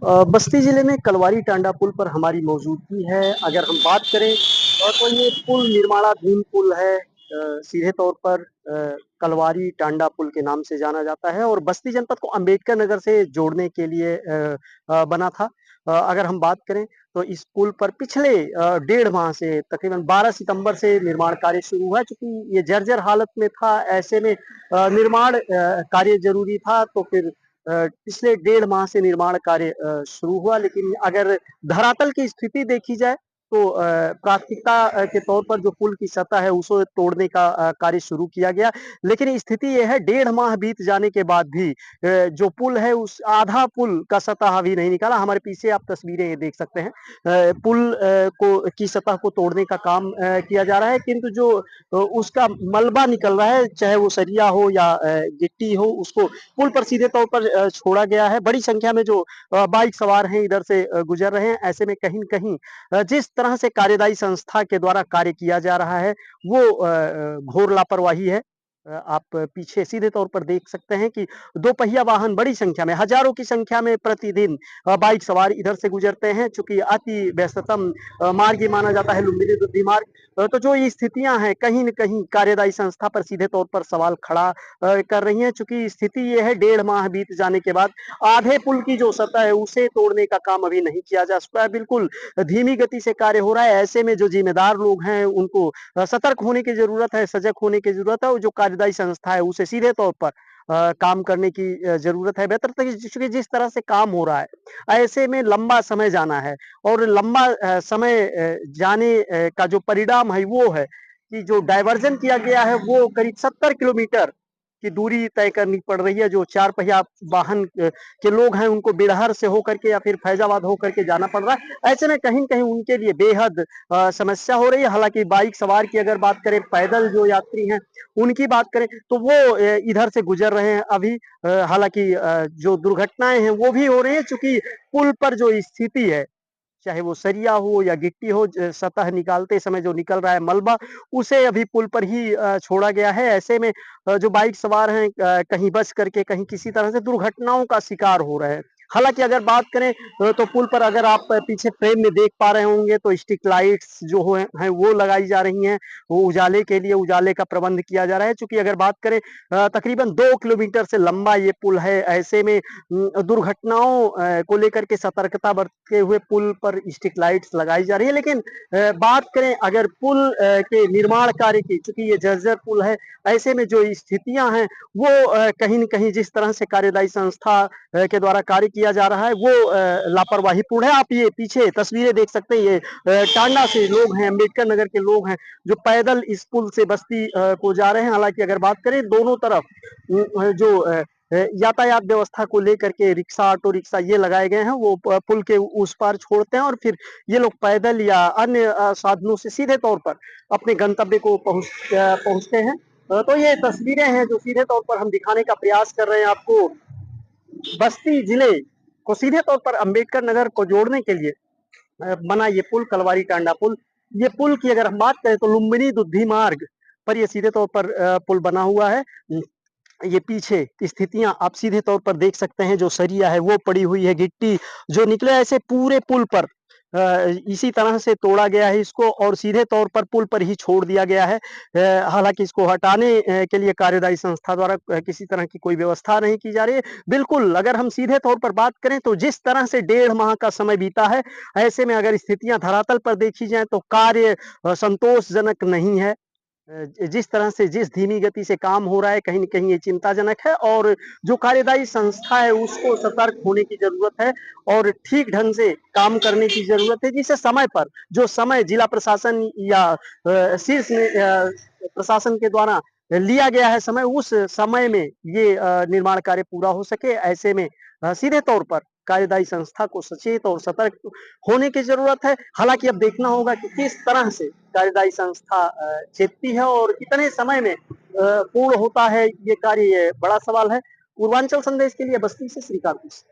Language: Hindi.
बस्ती जिले में कलवारी टांडा पुल पर हमारी मौजूदगी है। अगर हम बात करें तो ये पुल निर्माणाधीन पुल है। सीधे तौर पर कलवारी टांडा पुल के नाम से जाना जाता है और बस्ती जनपद को अंबेडकर नगर से जोड़ने के लिए बना था। अगर हम बात करें तो इस पुल पर पिछले 1.5 माह से तकरीबन 12 सितंबर से निर्माण कार्य शुरू हुआ है। चूंकि ये जर्जर हालत में था, ऐसे में निर्माण कार्य जरूरी था, तो फिर पिछले 1.5 माह से निर्माण कार्य शुरू हुआ। लेकिन अगर धरातल की स्थिति देखी जाए तो प्राथमिकता के तौर पर जो पुल की सतह है उसे तोड़ने का कार्य शुरू किया गया। लेकिन स्थिति यह है, 1.5 माह बीत जाने के बाद भी जो पुल है उस आधा पुल का सतह अभी नहीं निकाला। हमारे पीछे आप तस्वीरें ये देख सकते हैं। पुल को की सतह को तोड़ने का काम किया जा रहा है, किंतु जो उसका मलबा निकल रहा है, चाहे वो सरिया हो या गिट्टी हो, उसको पुल पर सीधे तौर पर छोड़ा गया है। बड़ी संख्या में जो बाइक सवार हैं इधर से गुजर रहे हैं। ऐसे में कहीं न कहीं जिस तरह से कार्यदायी संस्था के द्वारा कार्य किया जा रहा है वो घोर लापरवाही है। आप पीछे सीधे तौर पर देख सकते हैं कि दो पहिया वाहन बड़ी संख्या में, हजारों की संख्या में प्रतिदिन बाइक सवार इधर से गुजरते हैं। चूंकि अति व्यस्ततम मार्ग ये माना जाता है लुम्बिनी दुधनी मार्ग। तो जो ये स्थितियां हैं कहीं न कहीं कार्यदायी संस्था पर सीधे तौर पर सवाल खड़ा कर रही हैं। चूंकि स्थिति ये है, 1.5 माह बीत जाने के बाद आधे पुल की जो सतह है उसे तोड़ने का काम अभी नहीं किया जा सका है। बिल्कुल धीमी गति से कार्य हो रहा है। ऐसे में जो जिम्मेदार लोग हैं उनको सतर्क होने की जरूरत है, सजग होने की जरूरत है, और जो कार्यदायी संस्था है उसे सीधे तौर पर काम करने की जरूरत है। बेहतर तरीके जिस तरह से काम हो रहा है, ऐसे में लंबा समय जाना है और लंबा समय जाने का जो परिणाम है वो है कि जो डायवर्जन किया गया है वो करीब 70 किलोमीटर की दूरी तय करनी पड़ रही है। जो 4 पहिया वाहन के लोग हैं उनको बिरहर से होकर के या फिर फैजाबाद होकर के जाना पड़ रहा है। ऐसे में कहीं न कहीं उनके लिए बेहद समस्या हो रही है। हालाँकि बाइक सवार की अगर बात करें, पैदल जो यात्री हैं उनकी बात करें तो वो इधर से गुजर रहे हैं अभी। हालाँकि जो दुर्घटनाएँ हैं वो भी हो रही हैं, चूँकि पुल पर जो स्थिति है, चाहे वो सरिया हो या गिट्टी हो, सतह निकालते समय जो निकल रहा है मलबा, उसे अभी पुल पर ही छोड़ा गया है। ऐसे में जो बाइक सवार हैं कहीं बच करके कहीं किसी तरह से दुर्घटनाओं का शिकार हो रहे हैं। हालाँकि अगर बात करें तो पुल पर अगर आप पीछे फ्रेम में देख पा रहे होंगे तो स्ट्रीट लाइट्स जो हैं वो लगाई जा रही हैं। वो उजाले के लिए उजाले का प्रबंध किया जा रहा है। चूँकि अगर बात करें तकरीबन 2 किलोमीटर से लंबा ये पुल है। ऐसे में दुर्घटनाओं को लेकर के सतर्कता बरतते हुए पुल पर स्ट्रीट लाइट्स लगाई जा रही है। लेकिन बात करें अगर पुल के निर्माण कार्य की, चूंकि ये जर्जर पुल है, ऐसे में जो स्थितियां हैं वो कहीं न कहीं जिस तरह से कार्यदायी संस्था के द्वारा कार्य किया जा रहा है वो लापरवाही पूर्ण है। आप ये पीछे तस्वीरें देख सकते हैं। ये टांडा से लोग हैं, अम्बेडकर नगर के लोग हैं जो पैदल इस पुल से बस्ती को जा रहे हैं। हालांकि अगर बात करें दोनों तरफ जो यातायात व्यवस्था को लेकर के रिक्शा, ऑटो रिक्शा ये लगाए गए हैं, वो पुल के उस पार छोड़ते हैं और फिर ये लोग पैदल या अन्य साधनों से सीधे तौर पर अपने गंतव्य को पहुंचते हैं। तो ये तस्वीरें हैं जो सीधे तौर पर हम दिखाने का प्रयास कर रहे हैं आपको। बस्ती जिले को सीधे तौर पर अम्बेडकर नगर को जोड़ने के लिए बना ये पुल, कलवारी टांडा पुल। ये पुल की अगर हम बात करें तो लुम्बिनी दुद्धि मार्ग पर ये सीधे तौर पर पुल बना हुआ है। ये पीछे स्थितियां आप सीधे तौर पर देख सकते हैं। जो सरिया है वो पड़ी हुई है, गिट्टी जो निकले, ऐसे पूरे पुल पर इसी तरह से तोड़ा गया है इसको और सीधे तौर पर पुल पर ही छोड़ दिया गया है। हालांकि इसको हटाने के लिए कार्यदायी संस्था द्वारा किसी तरह की कोई व्यवस्था नहीं की जा रही है। बिल्कुल अगर हम सीधे तौर पर बात करें तो जिस तरह से 1.5 माह का समय बीता है, ऐसे में अगर स्थितियां धरातल पर देखी जाए तो कार्य संतोषजनक नहीं है। जिस तरह से जिस धीमी गति से काम हो रहा है कहीं न कहीं ये चिंताजनक है और जो कार्यदायी संस्था है उसको सतर्क होने की ज़रूरत है और ठीक ढंग से काम करने की ज़रूरत है, जिससे समय पर जो समय जिला प्रशासन या शीर्ष प्रशासन के द्वारा लिया गया है समय, उस समय में ये निर्माण कार्य पूरा हो सके। ऐसे में सीधे तौर पर कार्यदायी संस्था को सचेत और सतर्क होने की ज़रूरत है। हालाँकि अब देखना होगा कि किस तरह से कार्यदायी संस्था चेतती है और कितने समय में पूर्ण होता है ये कार्य, ये बड़ा सवाल है। पूर्वांचल संदेश के लिए बस्ती से श्रीकांत मिश्र।